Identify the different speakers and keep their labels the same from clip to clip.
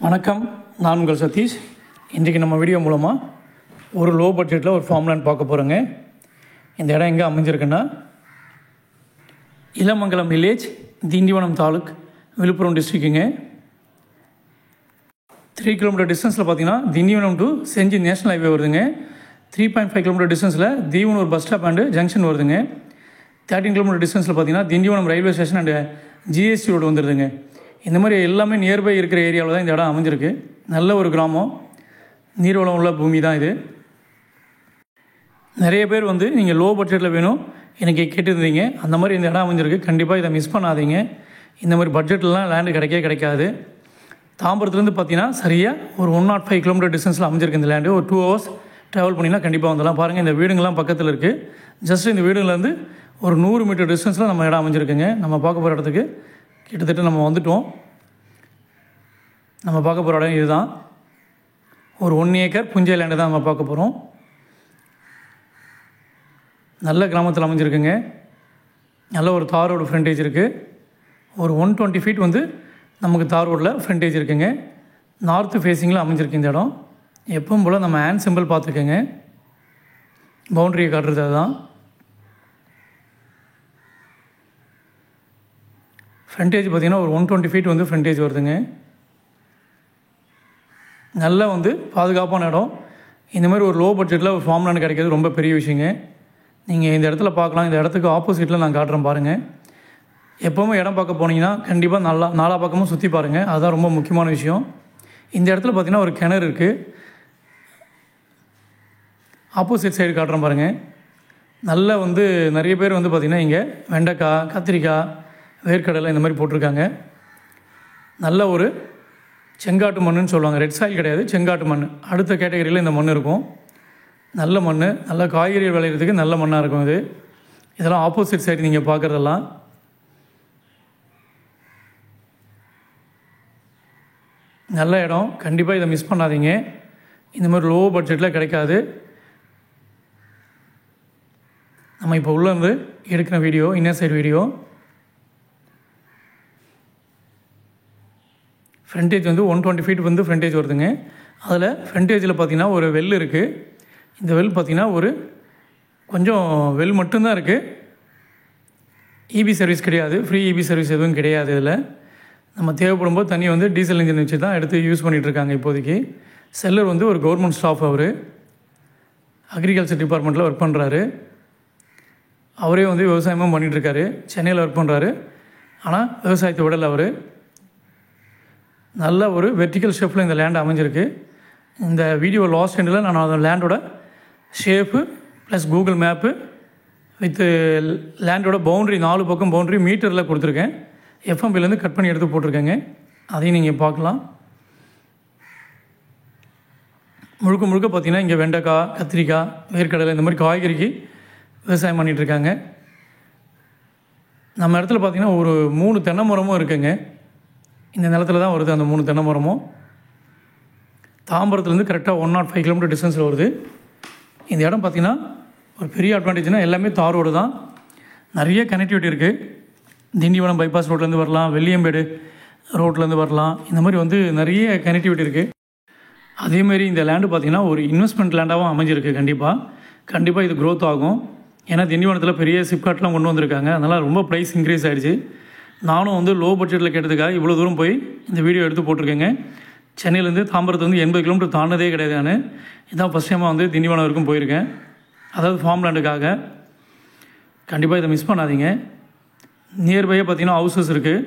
Speaker 1: வணக்கம், நான் உங்கள் சதீஷ். இன்றைக்கி நம்ம வீடியோ மூலமாக ஒரு லோ பட்ஜெட்டில் ஒரு ஃபார்ம் லேண்ட் பார்க்க போகிறோங்க. இந்த இடம் எங்கே அமைஞ்சிருக்குன்னா இளமங்கலம் வில்லேஜ், திண்டிவனம் தாலுக், விழுப்புரம் டிஸ்ட்ரிக்குங்க. 3 கிலோமீட்டர் டிஸ்டன்ஸில் பார்த்தீங்கன்னா Tindivanam to Gingee national highway வருதுங்க. 3.5 கிலோமீட்டர் டிஸ்டன்ஸில் Theevanur bus stop and junction வருதுங்க. 13 கிலோமீட்டர் டிஸ்டன்ஸில் பார்த்தீங்கன்னா Tindivanam railway station and GST road வந்துடுதுங்க. இந்த மாதிரி எல்லாமே நியர்பை இருக்கிற ஏரியாவில் தான் இந்த இடம் அமைஞ்சிருக்கு. நல்ல ஒரு கிராமம், நீர்வளம் உள்ள பூமி தான் இது. நிறைய பேர் நீங்கள் லோ பட்ஜெட்டில் வேணும் எனக்கு கேட்டுருந்தீங்க. அந்த மாதிரி இந்த இடம் அமைஞ்சிருக்கு. கண்டிப்பாக இதை மிஸ் பண்ணாதீங்க. இந்த மாதிரி பட்ஜெட்லாம் லேண்டு கிடைக்காது. தாம்பரத்துலேருந்து பார்த்தீங்கன்னா சரியாக ஒரு 105 கிலோமீட்டர் டிஸ்டன்ஸில் அமைஞ்சிருக்கு இந்த லேண்டு. ஒரு 2 hours ட்ராவல் பண்ணிங்கன்னா கண்டிப்பாக வந்துடலாம். பாருங்கள், இந்த வீடுங்கள்லாம் பக்கத்தில் இருக்குது. ஜஸ்ட் இந்த வீடுலேருந்து ஒரு 100 மீட்டர் டிஸ்டன்ஸில் நம்ம இடம் அமைஞ்சிருக்குங்க. நம்ம பார்க்க போகிற இடத்துக்கு கிட்டத்தட்ட நம்ம வந்துட்டோம். நம்ம பார்க்க போகிற இடம் இதுதான். ஒரு 1 ஏக்கர் புஞ்சை லேண்டு தான் நம்ம பார்க்க போகிறோம். நல்ல கிராமத்தில் அமைஞ்சிருக்குங்க. நல்ல ஒரு தார் ரோடு ஃப்ரண்டேஜ் இருக்குது. ஒரு 120 ஃபீட் நமக்கு தார் ரோடில் ஃப்ரண்டேஜ் இருக்குங்க. நார்த்து ஃபேஸிங்கில் அமைஞ்சிருக்கு இந்த இடம். எப்பவும் போல் நம்ம ஹேண்ட் சிம்பிள் பார்த்துக்கோங்க. பவுண்ட்ரியை காட்டுறது அதுதான். ஃப்ரண்டேஜ் பார்த்திங்கன்னா ஒரு 120 ஃபீட் ஃப்ரண்டேஜ் வருதுங்க. நல்ல பாதுகாப்பான இடம். இந்த மாதிரி ஒரு லோ பட்ஜெட்டில் ஒரு ஃபார்ம் லேண்ட் கிடைக்கிறது ரொம்ப பெரிய விஷயங்க. நீங்கள் இந்த இடத்துல பார்க்கலாம். இந்த இடத்துக்கு ஆப்போசிட்டில் நான் காட்டுறேன் பாருங்கள். எப்போவுமே இடம் பார்க்க போனீங்கன்னா கண்டிப்பாக நாலா பக்கமும் சுற்றி பாருங்கள். அதுதான் ரொம்ப முக்கியமான விஷயம். இந்த இடத்துல பார்த்திங்கன்னா ஒரு கிணறு இருக்குது. ஆப்போசிட் சைடு காட்டுறேன் பாருங்கள். நல்ல நிறைய பேர் பார்த்திங்கன்னா இங்கே வெண்டைக்காய், கத்திரிக்காய், வேர்க்கடலை இந்த மாதிரி போட்டிருக்காங்க. நல்ல ஒரு செங்காட்டு மண்ணுன்னு சொல்லுவாங்க. ரெட் சாயில் கிடையாது, செங்காட்டு மண். அடுத்த கேட்டகரியில் இந்த மண் இருக்கும். நல்ல மண், நல்ல காய்கறி விளையிறதுக்கு நல்ல மண்ணாக இருக்கும் இது. இதெல்லாம் ஆப்போசிட் சைடு நீங்கள் பார்க்குறதெல்லாம். நல்ல இடம், கண்டிப்பாக இதை மிஸ் பண்ணாதீங்க. இந்த மாதிரி லோ பட்ஜெட்டில் கிடைக்காது. நம்ம இப்போ உள்ளேருந்து எடுக்கிற video inner side video. Frontage 120 feet frontage வருதுங்க. அதில் ஃப்ரண்டேஜில் பார்த்திங்கன்னா ஒரு வெல் இருக்குது. இந்த வெல் பார்த்திங்கன்னா ஒரு கொஞ்சம் வெல் மட்டும்தான் இருக்குது. இபி சர்வீஸ் கிடையாது, ஃப்ரீ இபி சர்வீஸ் எதுவும் கிடையாது. இதில் நம்ம தேவைப்படும் போது தண்ணி டீசல் இன்ஜின் வச்சு தான் எடுத்து யூஸ் பண்ணிகிட்ருக்காங்க இப்போதைக்கு. செல்லர் ஒரு கவர்மெண்ட் ஸ்டாஃப். அவர் அக்ரிகல்ச்சர் டிபார்ட்மெண்ட்டில் ஒர்க் பண்ணுறாரு. அவரே விவசாயமும் பண்ணிகிட்ருக்காரு. சென்னையில் ஒர்க் பண்ணுறாரு. ஆனால் விவசாயத்தை விடலை அவர். நல்ல ஒரு வெர்டிக்கல் ஷேப்பில் இந்த லேண்ட் அமைஞ்சிருக்கு. இந்த வீடியோ லாஸ்ட் எண்டில் நான் அந்த லேண்டோட shape plus Google map with லேண்டோட boundary, 4 பக்கம் பவுண்ட்ரி மீட்டரில் கொடுத்துருக்கேன். எஃப்எம்பிலேருந்து கட் பண்ணி எடுத்து போட்டிருக்கேங்க. அதையும் நீங்கள் பார்க்கலாம். முழுக்க பார்த்திங்கன்னா இங்கே வெண்டைக்காய், கத்திரிக்காய், வேர்க்கடலை இந்த மாதிரி காய்கறிக்கு விவசாயம் பண்ணிகிட்ருக்காங்க. நம்ம இடத்துல பார்த்திங்கன்னா ஒரு 3 தென்னை மரமும் இருக்குங்க. இந்த நிலத்தில் தான் வருது அந்த 3 தென்னை மரமும். தாம்பரத்துலேருந்து கரெக்டாக 105 கிலோமீட்டர் டிஸ்டன்ஸில் வருது. இந்த இடம் பார்த்திங்கன்னா ஒரு பெரிய அட்வான்டேஜ்னால் எல்லாமே தார் ரோடு தான். நிறைய கனெக்டிவிட்டி இருக்குது. திண்டிவனம் பைபாஸ் ரோட்லேருந்து வரலாம், வெள்ளியம்பேடு ரோட்லேருந்து வரலாம். இந்த மாதிரி நிறைய கனெக்டிவிட்டி இருக்குது. அதேமாரி இந்த லேண்டு பார்த்திங்கன்னா ஒரு இன்வெஸ்ட்மெண்ட் லேண்டாகவும் அமைஞ்சிருக்கு. கண்டிப்பாக இது க்ரோத் ஆகும். ஏன்னா திண்டிவனத்தில் பெரிய சிப்காட்லாம் கொண்டு வந்திருக்காங்க. அதனால் ரொம்ப ப்ரைஸ் இன்க்ரீஸ் ஆகிடுச்சு. நானும் லோ பட்ஜெட்டில் கேட்டதுக்காக இவ்வளோ தூரம் போய் இந்த வீடியோ எடுத்து போட்டிருக்கேங்க. சென்னையிலேருந்து தாம்பரத்துலேருந்து 80 கிலோமீட்டர் தாண்டதே கிடையாது. நான் இதான் ஃபஸ்ட் டைமாக திண்டிவனம் வரைக்கும் போயிருக்கேன். அதாவது ஃபார்ம் லேண்டுக்காக. கண்டிப்பாக இதை மிஸ் பண்ணாதீங்க. நியர்பையே பார்த்திங்கன்னா ஹவுசஸ் இருக்குது.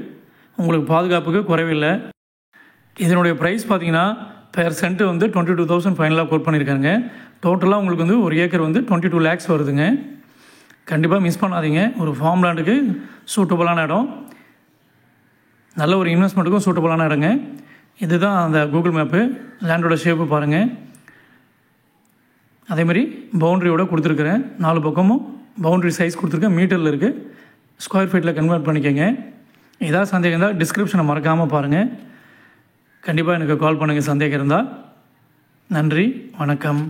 Speaker 1: உங்களுக்கு பாதுகாப்புக்கு குறைவில்லை. இதனுடைய ப்ரைஸ் பார்த்திங்கன்னா பெர் சென்ட் 22,000 ஃபைனலாக கோட் பண்ணியிருக்காங்க. டோட்டலாக உங்களுக்கு ஒரு ஏக்கர் 22 lakhs வருதுங்க. கண்டிப்பாக மிஸ் பண்ணாதீங்க. ஒரு ஃபார்ம் லேண்டுக்கு சூட்டபுளான இடம், நல்ல ஒரு இன்வெஸ்ட்மெண்ட்டுக்கும் சூட்டபுளான இடங்க. இதுதான் அந்த கூகுள் மேப்பு. லேண்டோட ஷேப்பு பாருங்கள். அதேமாதிரி பவுண்ட்ரியோட கொடுத்துருக்குறேன். 4 பக்கமும் பவுண்ட்ரி சைஸ் கொடுத்துருக்கேன். மீட்டரில் இருக்குது. ஸ்கொயர் ஃபீட்டில் கன்வெர்ட் பண்ணிக்கோங்க. ஏதாவது சந்தேகம் இருந்தால் டிஸ்கிரிப்ஷனை மறக்காமல் பாருங்கள். கண்டிப்பாக எனக்கு கால் பண்ணுங்கள் சந்தேகம் இருந்தால். நன்றி, வணக்கம்.